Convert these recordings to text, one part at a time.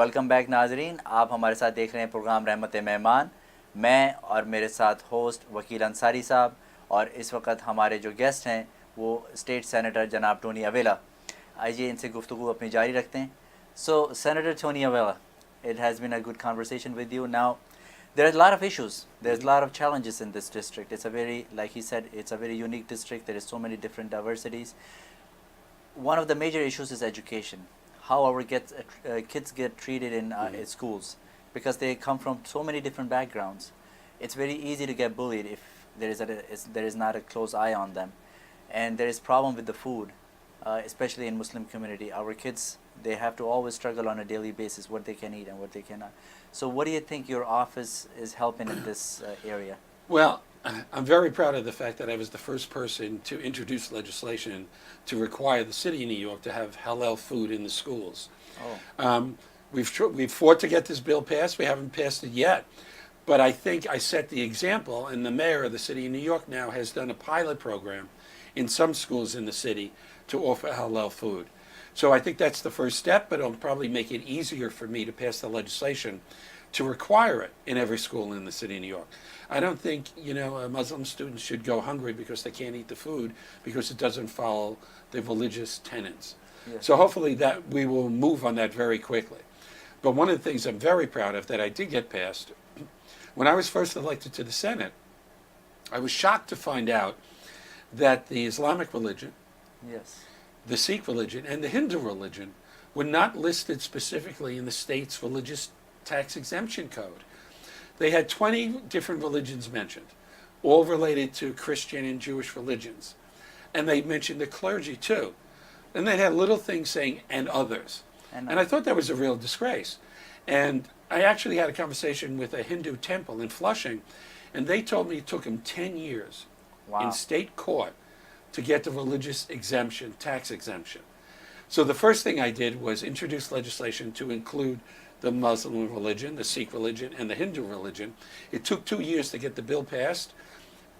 Welcome back नाजरीन, आप हमारे साथ देख रहे हैं प्रोग्राम रहमत-ए-मेहमान। मैं और मेरे साथ होस्ट वकील अंसारी साहब, और इस वक्त हमारे जो गेस्ट हैं वो स्टेट सेनेटर जनाब टोनी अवेला। आइए इनसे गुफ्तगू अपनी जारी रखते हैं। सो सेनेटर टोनी अवेला, it has been a good conversation with you. Now, there's a lot of issues. There's a lot of challenges in this district. It's a very, like he said, it's a very unique district. There is so many different diversities. One of the major issues is education. How our kids get treated in schools, because they come from so many different backgrounds. It's very easy to get bullied if there is not a close eye on them, and there is problem with the food, especially in Muslim community. Our kids, they have to always struggle on a daily basis what they can eat and what they cannot. So what do you think your office is helping in this area? Well, I'm very proud of the fact that I was the first person to introduce legislation to require the city of New York to have halal food in the schools. Oh. We've fought to get this bill passed. We haven't passed it yet. But I think I set the example, and the mayor of the city of New York now has done a pilot program in some schools in the city to offer halal food. So I think that's the first step, but it'll probably make it easier for me to pass the legislation to require it in every school in the city of New York. I don't think, Muslim students should go hungry because they can't eat the food because it doesn't follow the religious tenets. Yes. So hopefully that we will move on that very quickly. But one of the things I'm very proud of that I did get passed, when I was first elected to the Senate, I was shocked to find out that the Islamic religion, Yes. the Sikh religion, and the Hindu religion were not listed specifically in the state's religious tax exemption code. They had 20 different religions mentioned, all related to Christian and Jewish religions. And they mentioned the clergy too. And they had little things saying, and others. And I thought that was a real disgrace. And I actually had a conversation with a Hindu temple in Flushing, and they told me it took them 10 years in state court to get the religious exemption, tax exemption. So the first thing I did was introduce legislation to include the Muslim religion, the Sikh religion, and the Hindu religion. It took 2 years to get the bill passed,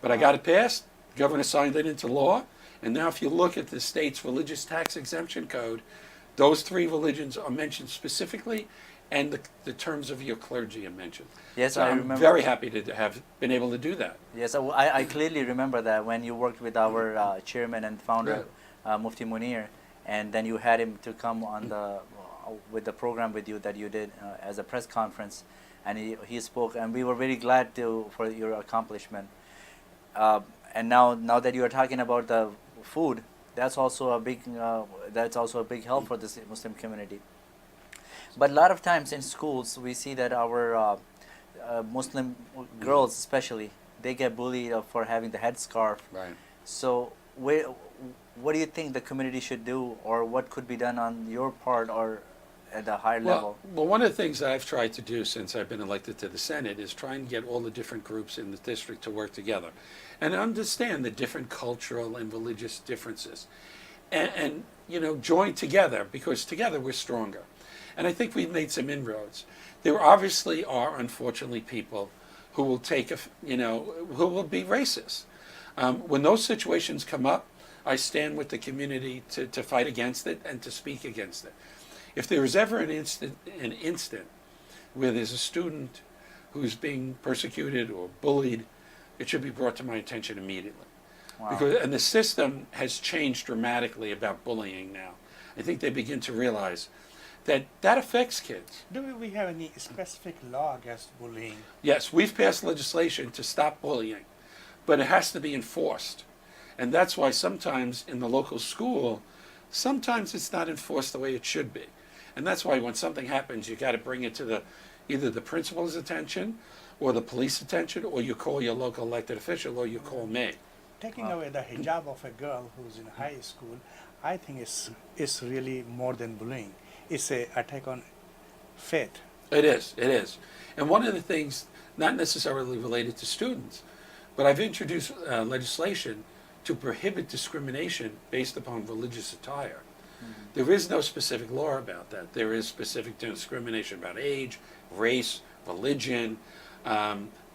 but I got it passed. The governor signed it into law, and now if you look at the state's religious tax exemption code, those 3 religions are mentioned specifically, and the terms of your clergy are mentioned. Yes, so I I'm remember. very happy to have been able to do that. Yes, I clearly remember that when you worked with our chairman and founder, Mufti Muneer, and then you had him to come on with the program with you that you did as a press conference, and he spoke, and we were very glad for your accomplishment. And now that you are talking about the food, that's also a big help for this Muslim community. But a lot of times in schools we see that our Muslim girls especially, they get bullied for having the headscarf. Right. So what do you think the community should do, or what could be done on your part or at a higher level? Well, one of the things that I've tried to do since I've been elected to the Senate is try and get all the different groups in the district to work together and understand the different cultural and religious differences, and join together, because together we're stronger. And I think we've made some inroads. There obviously are, unfortunately, people who will who will be racist. When those situations come up, I stand with the community to fight against it and to speak against it. If there is ever an instant where there's a student who's being persecuted or bullied, it should be brought to my attention immediately. Wow. And the system has changed dramatically about bullying now. I think they begin to realize that affects kids. Do we have any specific law against bullying? Yes, we've passed legislation to stop bullying, but it has to be enforced. And that's why sometimes in the local school, sometimes it's not enforced the way it should be. And that's why when something happens, you got to bring it to either the principal's attention or the police attention, or you call your local elected official, or you call me. Taking away the hijab of a girl who's in high school, I think it's really more than bullying. It's an attack on faith. It is. And one of the things, not necessarily related to students, but I've introduced legislation to prohibit discrimination based upon religious attire. Mm-hmm. There is no specific law about that. There is specific discrimination about age, race, religion,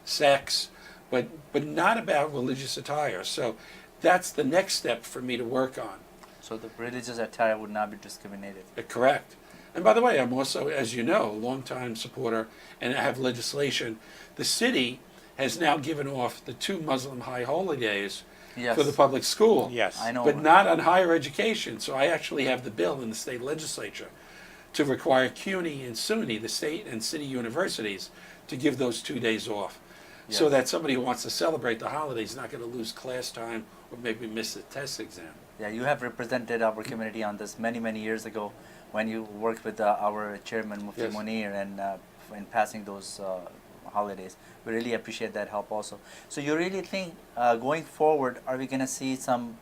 sex, but not about religious attire. So that's the next step for me to work on. So the religious attire would not be discriminated. Correct. And by the way, I'm also, as you know, a longtime supporter, and I have legislation. The city has now given off the 2 Muslim high holidays Yes. for the public school. Yes. I know. But not on higher education. So I actually have the bill in the state legislature to require CUNY and SUNY, the state and city universities, to give those 2 days off. So Yes. that somebody who wants to celebrate the holidays is not going to lose class time or maybe miss the test exam. Yeah, you have represented our community on this many, many years ago when you worked with our chairman, Mufti Yes. Muneer, and in passing those holidays. We really appreciate that help also. So you really think going forward, are we going to see some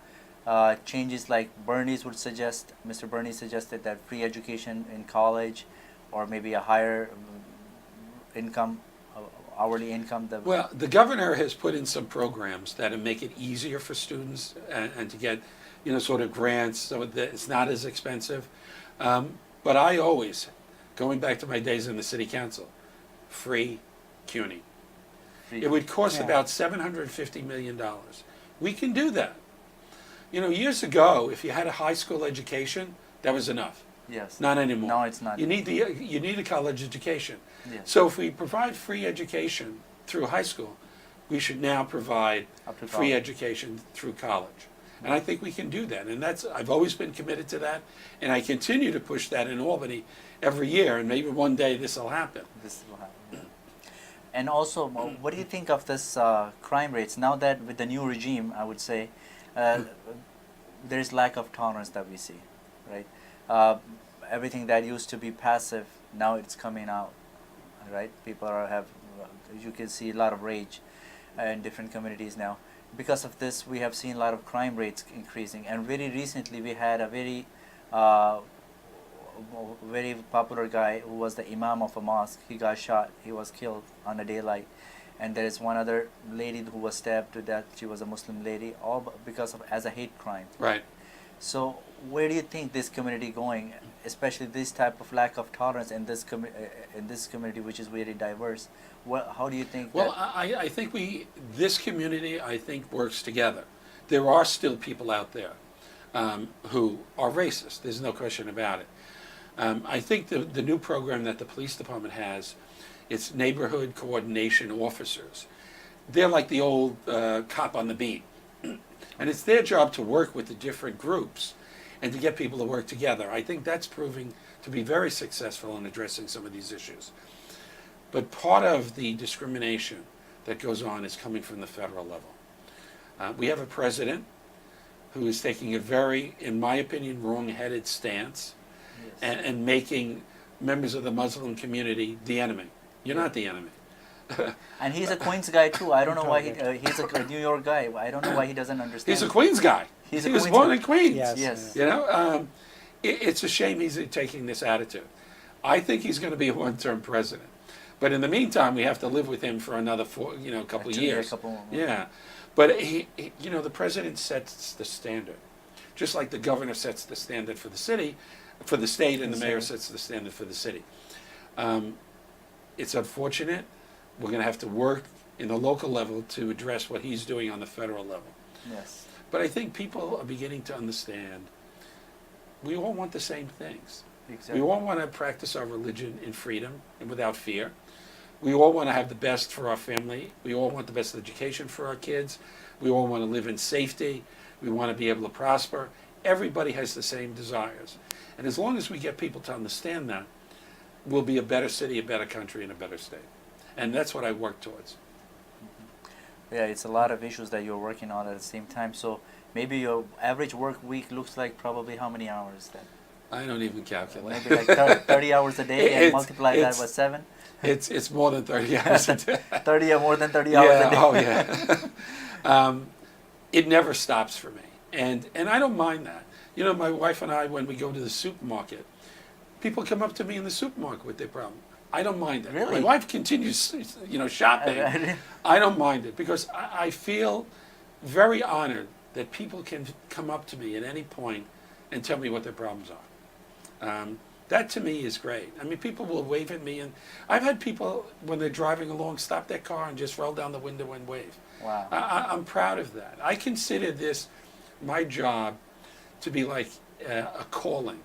changes like Bernie's would suggest? Mr. Bernie suggested that free education in college or maybe a higher income, hourly income. Well, the governor has put in some programs that make it easier for students and to get, sort of grants so that it's not as expensive. But I always, going back to my days in the city council, free CUNY. It would cost Yeah. about $750 million. We can do that. Years ago, if you had a high school education, that was enough. Yes. Not anymore. No, it's not. You need a college education. Yes. So if we provide free education through high school, we should now provide Up to free college. education through college. And I think we can do that. And I've always been committed to that. And I continue to push that in Albany every year. And maybe one day this will happen. This will happen. Yeah. And also, what do you think of this crime rates now that with the new regime? I would say there is lack of tolerance that we see, right? Everything that used to be passive, now it's coming out, right? People you can see a lot of rage in different communities now. Because of this, we have seen a lot of crime rates increasing. And very recently, we had a very popular guy who was the imam of a mosque. He got shot. He was killed on the daylight. And there is one other lady who was stabbed to death. She was a Muslim lady, all because of as a hate crime. Right. So where do you think this community going, especially this type of lack of tolerance in this community, which is very diverse? How do you think? Well, that, I think this community, I think, works together. There are still people out there who are racist. There's no question about it. I think the new program that the police department has, it's neighborhood coordination officers. They're like the old cop on the beat. And it's their job to work with the different groups and to get people to work together. I think that's proving to be very successful in addressing some of these issues. But part of the discrimination that goes on is coming from the federal level. We have a president who is taking a very, in my opinion, wrong-headed stance yes. and making members of the Muslim community the enemy. You're not the enemy. And he's a Queens guy too. I don't know why he's a New York guy. I don't know why he doesn't understand. He's a Queens guy. He was born in Queens. Yes. Yes. It's a shame he's taking this attitude. I think he's going to be a one-term president. But in the meantime, we have to live with him for another couple of years. Yeah. But the president sets the standard. Just like the governor sets the standard for the city, for the state, and the mayor sets the standard for the city. It's unfortunate. We're going to have to work in the local level to address what he's doing on the federal level. Yes. But I think people are beginning to understand we all want the same things. Exactly. We all want to practice our religion in freedom and without fear. We all want to have the best for our family. We all want the best education for our kids. We all want to live in safety. We want to be able to prosper. Everybody has the same desires. And as long as we get people to understand that, we'll be a better city, a better country, and a better state. And that's what I work towards. Yeah, it's a lot of issues that you're working on at the same time. So maybe your average work week looks like probably how many hours then? I don't even calculate. Maybe like 30 hours a day and multiply that by 7? It's more than 30 hours a day. 30 or more than 30 hours a day. Oh yeah. It never stops for me. And I don't mind that. My wife and I, when we go to the supermarket, people come up to me in the supermarket with their problem. I don't mind it. Really? My wife continues, shopping. I don't mind it because I feel very honored that people can come up to me at any point and tell me what their problems are. That to me is great. I mean, people will wave at me, and I've had people, when they're driving along, stop their car and just roll down the window and wave. Wow. I'm proud of that. I consider this my job to be like a calling.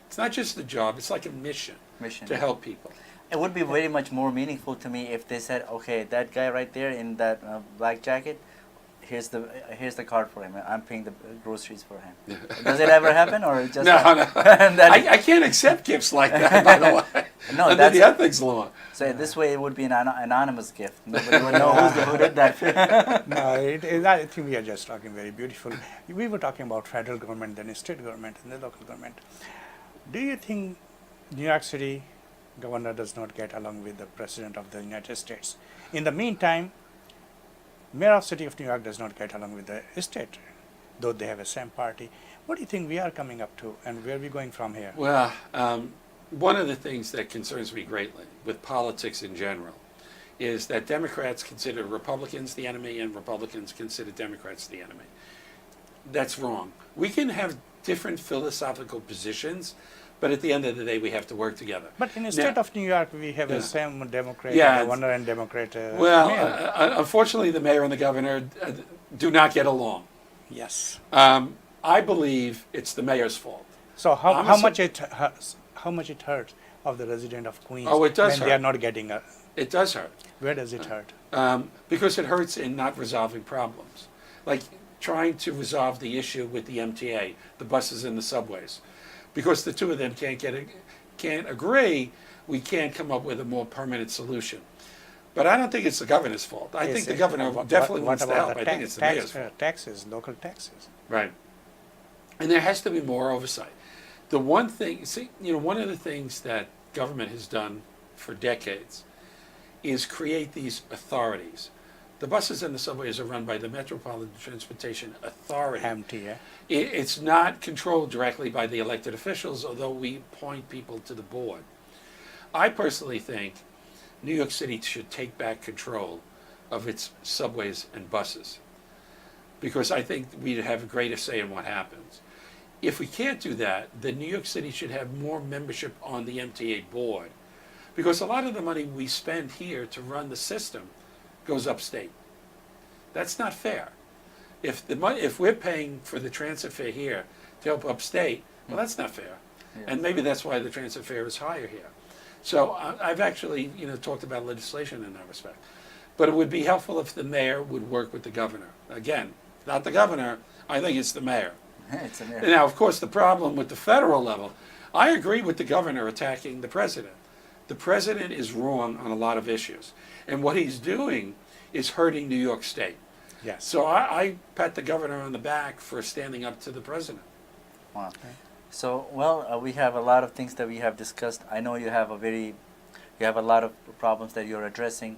It's not just a job, it's like a mission Mission. to help people. It would be very much more meaningful to me if they said, okay, that guy right there in that black jacket, here's the card for him. I'm paying the groceries for him. Does it ever happen, or it just No, no. That- I can't accept gifts like that, by the way. No, under that's- the ethics law. So this way, it would be an anonymous gift. Nobody would know who did that. No, I think we are just talking very beautiful. We were talking about federal government, then state government, and the local government. Do you think New York City governor does not get along with the president of the United States? In the meantime, mayor of city of New York does not get along with the state, though they have a same party. What do you think we are coming up to, and where are we going from here? Well, one of the things that concerns me greatly with politics in general is that Democrats consider Republicans the enemy and Republicans consider Democrats the enemy. That's wrong. We can have different philosophical positions, but at the end of the day, we have to work together. But in the state of New York, we have Yeah. a same Democrat Yeah, governor and Democrat Well, mayor. unfortunately, the mayor and the governor do not get along. Yes. I believe it's the mayor's fault. So how Honestly- much it hurts of the resident of Queens Oh, it does when hurt. they are not getting a, It does hurt. where does it hurt? Because it hurts in not resolving problems. Like trying to resolve the issue with the MTA, the buses and the subways. Because the two of them can't agree, we can't come up with a more permanent solution. But I don't think it's the governor's fault. I think the governor definitely wants to help. I think it's the mayor's fault. Taxes, local taxes. Right. And there has to be more oversight. The one thing, one of the things that government has done for decades is create these authorities. The buses and the subways are run by the Metropolitan Transportation Authority. MTA. It's not controlled directly by the elected officials, although we appoint people to the board. I personally think New York City should take back control of its subways and buses, because I think we'd have a greater say in what happens. If we can't do that, then New York City should have more membership on the MTA board, because a lot of the money we spend here to run the system goes upstate. That's not fair. If we're paying for the transit fare here to help upstate, well, that's not fair. Yes. And maybe that's why the transit fare is higher here. So I've actually, talked about legislation in that respect. But it would be helpful if the mayor would work with the governor. Again, not the governor, I think it's the mayor. It's a mayor. Now, of course, the problem with the federal level, I agree with the governor attacking the president. The president is wrong on a lot of issues. And what he's doing is hurting New York State. Yes. So I pat the governor on the back for standing up to the president. Wow. So, well, we have a lot of things that we have discussed. I know you have a lot of problems that you're addressing,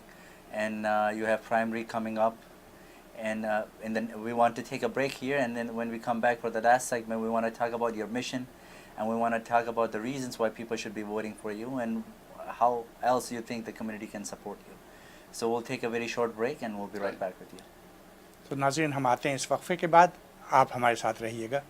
and you have primary coming up, and then we want to take a break here, and then when we come back for the last segment, we want to talk about your mission, and we want to talk about the reasons why people should be voting for you, and how else you think the community can support you. So we'll take a very short break, and we'll be right back with you. तो नाज़रीन हम आते हैं इस वक्फे के बाद, आप हमारे साथ रहिएगा.